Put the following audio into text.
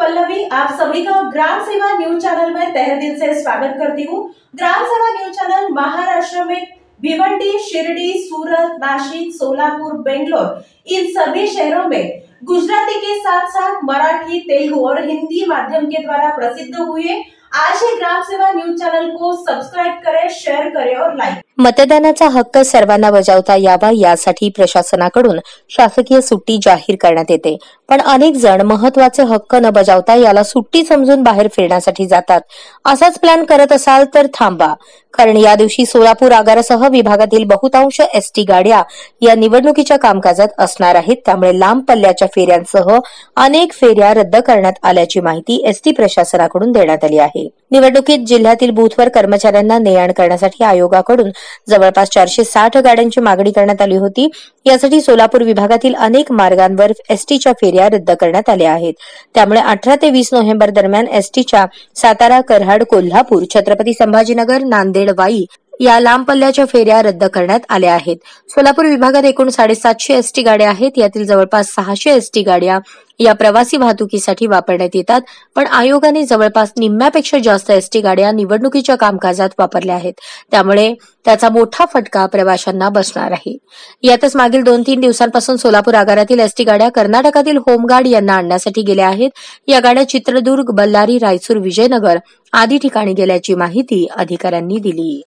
पल्लवी, आप सभी का ग्राम सेवा न्यूज चैनल में तहे दिल से स्वागत करती हूँ। ग्राम सेवा न्यूज चैनल महाराष्ट्र में भिवंडी, शिरडी, सूरत, नासिक, सोलापुर, बेंगलोर इन सभी शहरों में गुजराती के साथ साथ मराठी, तेलुगु और हिंदी माध्यम के द्वारा प्रसिद्ध हुए। आज ही ग्राम सेवा न्यूज चॅनल को सबस्क्राईब करें, शेअर करें और लाईक। मतदानाचा हक्क सर्वांना बजावता यावा यासाठी प्रशासनाकडून शासकीय सुट्टी जाहीर करण्यात येते, पण अनेक जण महत्त्वाचे हक्क न बजावता याला सुट्टी समजून बाहेर फिरण्यासाठी जातात। असाच प्लॅन करत असाल तर थांबा, कारण या दिवशी सोलापूर आगारासह विभागातील बहुतांश एसटी गाड्या या निवडणुकीच्या कामकाजात असणार आहेत। त्यामुळे लांब पल्ल्याच्या फेऱ्यांसह अनेक फेऱ्या रद्द करण्यात आल्याची माहिती एसटी प्रशासनाकडून देण्यात आली आहे। निवडणुकीत जिल्ह्यातील बूथवर कर्मचाऱ्यांना ने-आण करण्यासाठी आयोगाकडून जवळपास 460 गाड्यांची मागणी करण्यात आली होती। यासाठी सोलापूर विभागातील अनेक मार्गांवर एसटीच्या फेऱ्या रद्द करण्यात आल्या आहेत। त्यामुळे 18 ते 20 नोव्हेंबर दरम्यान एसटीच्या सातारा, कराड, कोल्हापूर, छत्रपती संभाजीनगर, नांदेड, वाई या लांब पल्ल्याच्या फेऱ्या रद्द करण्यात आल्या आहेत। सोलापूर विभागात एकूण 750 एसटी गाड्या आहेत। यातील जवळपास 600 एसटी गाड्या या प्रवासी वाहतुकीसाठी वापरण्यात येतात, पण आयोगाने जवळपास निम्म्यापेक्षा जास्त एसटी गाड्या निवडणुकीच्या कामकाजात वापरल्या आहेत। त्यामुळे त्याचा मोठा फटका प्रवाशांना बसणार आहे। यातच मागील 2-3 दिवसांपासून सोलापूर आगारातील एसटी गाड्या कर्नाटकातील होमगार्ड यांना आणण्यासाठी गेल्या आहेत। या गाड्या चित्रदुर्ग, बल्लारी, रायचूर, विजयनगर आदी ठिकाणी गेल्याची माहिती अधिकाऱ्यांनी दिली।